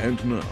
And now,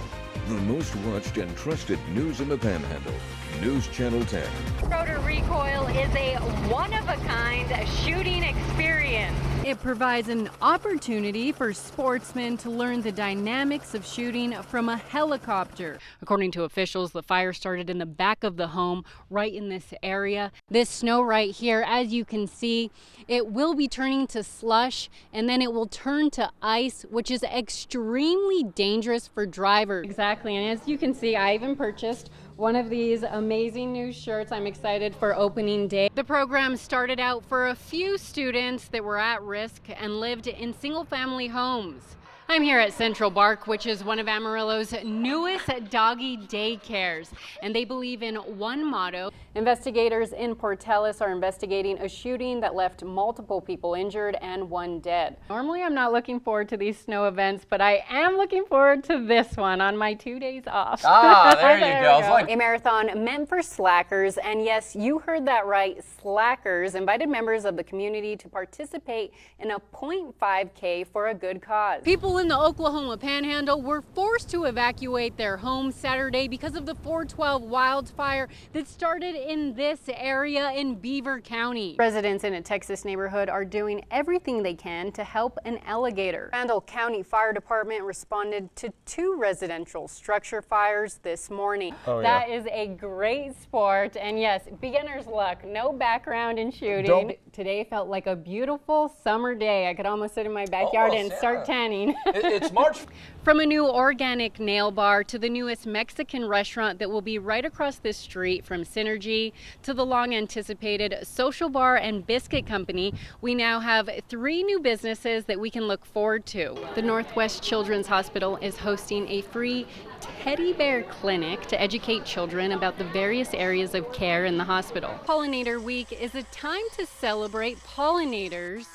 the most watched and trusted news in the Panhandle, News Channel 10. Rotor Recoil is a one-of-a-kind shooting experience. It provides an opportunity for sportsmen to learn the dynamics of shooting from a helicopter. According to officials, the fire started in the back of the home, right in this area. This snow right here, as you can see, it will be turning to slush, and then it will turn to ice, which is extremely dangerous for drivers. Exactly, and as you can see, I even purchased one of these amazing new shirts. I'm excited for opening day. The program started out for a few students that were at risk and lived in single-family homes. I'm here at Central Bark, which is one of Amarillo's newest doggy daycares, and they believe in one motto. Investigators in Portales are investigating a shooting that left multiple people injured and one dead. Normally, I'm not looking forward to these snow events, but I am looking forward to this one on my 2 days off. Ah, there you go. A marathon meant for slackers, and yes, you heard that right, slackers invited members of the community to participate in a 0.5K for a good cause. People in the Oklahoma Panhandle were forced to evacuate their homes Saturday because of the 412 wildfire that started in this area in Beaver County. Residents in a Texas neighborhood are doing everything they can to help an alligator. Randall County Fire Department responded to 2 residential structure fires this morning. That is a great sport, and yes, beginner's luck, no background in shooting. Today felt like a beautiful summer day. I could almost sit in my backyard and start tanning. It's March. From a new organic nail bar to the newest Mexican restaurant that will be right across this street from Synergy to the long anticipated social bar and biscuit company, we now have 3 new businesses that we can look forward to. The Northwest Children's Hospital is hosting a free teddy bear clinic to educate children about the various areas of care in the hospital. Pollinator Week is a time to celebrate pollinators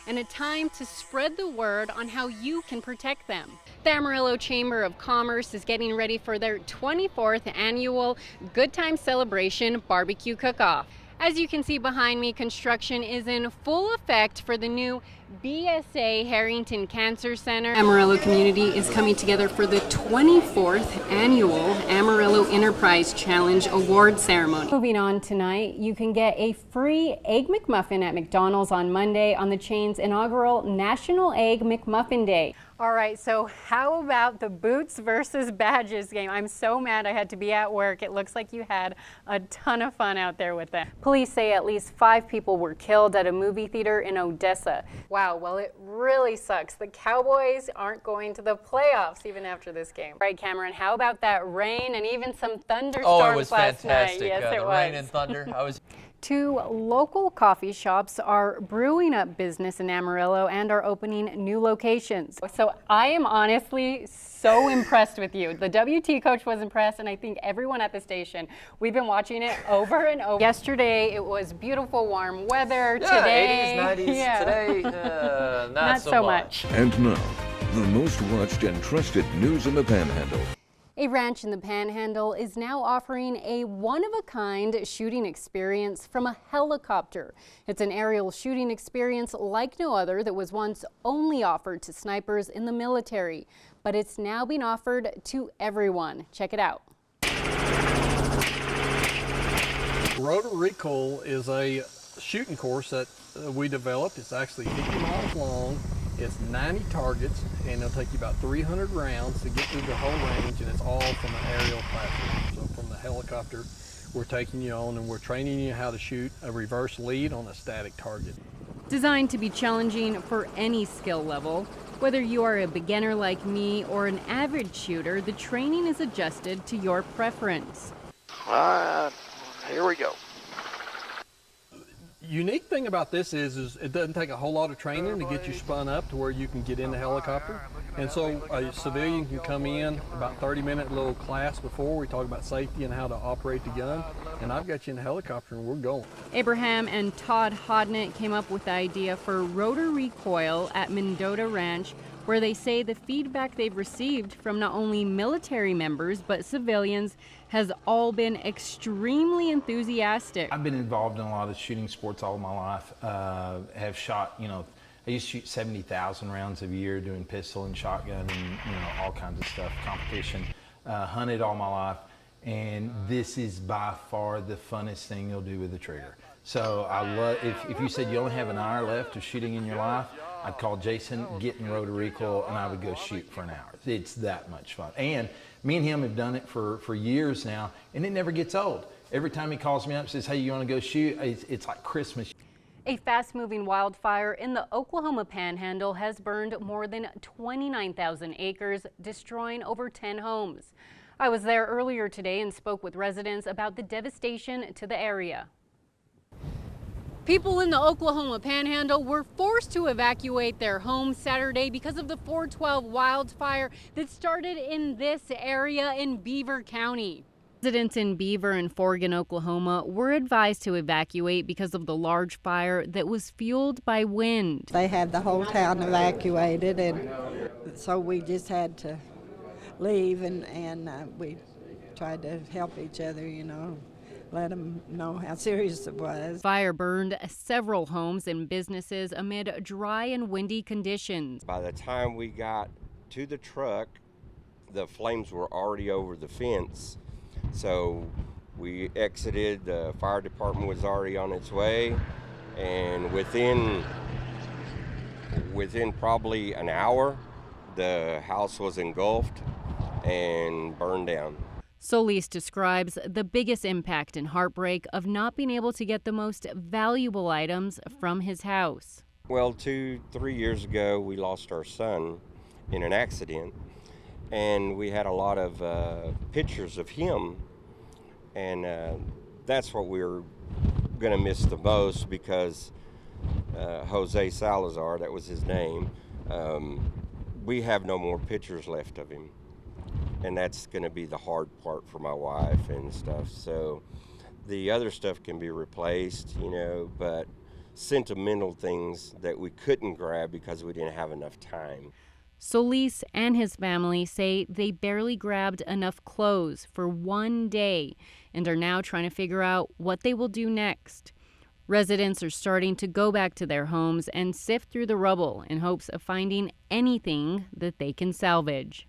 and a time to spread the word on how you can protect them. The Amarillo Chamber of Commerce is getting ready for their 24th annual Good Time Celebration Barbecue Cook-Off. As you can see behind me, construction is in full effect for the new BSA Harrington Cancer Center. Amarillo community is coming together for the 24th annual Amarillo Enterprise Challenge Award Ceremony. Moving on tonight, you can get a free Egg McMuffin at McDonald's on Monday on the chain's inaugural National Egg McMuffin Day. All right, so how about the Boots versus Badges game? I'm so mad I had to be at work. It looks like you had a ton of fun out there with them. Police say at least 5 people were killed at a movie theater in Odessa. Wow, well, it really sucks. The Cowboys aren't going to the playoffs even after this game. Right, Cameron, how about that rain and even some thunderstorms last night? Fantastic. Yes, it the was. Rain and thunder. 2 local coffee shops are brewing up business in Amarillo and are opening new locations. So I am honestly so impressed with you. The WT coach was impressed, and I think everyone at the station. We've been watching it over and over. Yesterday it was beautiful warm weather. Today 80s, 90s. Today, not so much. And now, the most watched and trusted news in the Panhandle. A ranch in the Panhandle is now offering a one-of-a-kind shooting experience from a helicopter. It's an aerial shooting experience like no other that was once only offered to snipers in the military, but it's now being offered to everyone. Check it out. Rotor Recoil is a shooting course that we developed. It's actually 50 miles long. It's 90 targets, and it'll take you about 300 rounds to get through the whole range, and it's all from an aerial platform. So from the helicopter, we're taking you on, and we're training you how to shoot a reverse lead on a static target. Designed to be challenging for any skill level, whether you are a beginner like me or an avid shooter, the training is adjusted to your preference. Here we go. Unique thing about this is it doesn't take a whole lot of training to get you spun up to where you can get in the helicopter. And so a civilian can come in about 30-minute little class before we talk about safety and how to operate the gun. And I've got you in the helicopter and we're going. Abraham and Todd Hodnett came up with the idea for Rotor Recoil at Mendota Ranch, where they say the feedback they've received from not only military members but civilians has all been extremely enthusiastic. I've been involved in a lot of shooting sports all of my life. Have shot, I used to shoot 70,000 rounds a year doing pistol and shotgun and all kinds of stuff, competition. Hunted all my life, and this is by far the funnest thing you'll do with a trigger. So I love, if you said you only have an hour left of shooting in your life, I'd call Jason, get in rotary recoil, and I would go shoot for an hour. It's that much fun. And me and him have done it for years now, and it never gets old. Every time he calls me up and says, hey, you want to go shoot? It's like Christmas. A fast-moving wildfire in the Oklahoma Panhandle has burned more than 29,000 acres, destroying over 10 homes. I was there earlier today and spoke with residents about the devastation to the area. People in the Oklahoma Panhandle were forced to evacuate their homes Saturday because of the 412 wildfire that started in this area in Beaver County. Residents in Beaver and Forgan, Oklahoma were advised to evacuate because of the large fire that was fueled by wind. They had the whole town evacuated, and so we just had to leave, and we tried to help each other, let them know how serious it was. Fire burned several homes and businesses amid dry and windy conditions. By the time we got to the truck, the flames were already over the fence. So we exited, the fire department was already on its way, and within probably an hour, the house was engulfed and burned down. Solis describes the biggest impact and heartbreak of not being able to get the most valuable items from his house. Well, 2-3 years ago, we lost our son in an accident, and we had a lot of pictures of him, and that's what we were going to miss the most, because Jose Salazar, that was his name, we have no more pictures left of him, and that's going to be the hard part for my wife and stuff. So the other stuff can be replaced, but sentimental things that we couldn't grab because we didn't have enough time. Solis and his family say they barely grabbed enough clothes for one day and are now trying to figure out what they will do next. Residents are starting to go back to their homes and sift through the rubble in hopes of finding anything that they can salvage.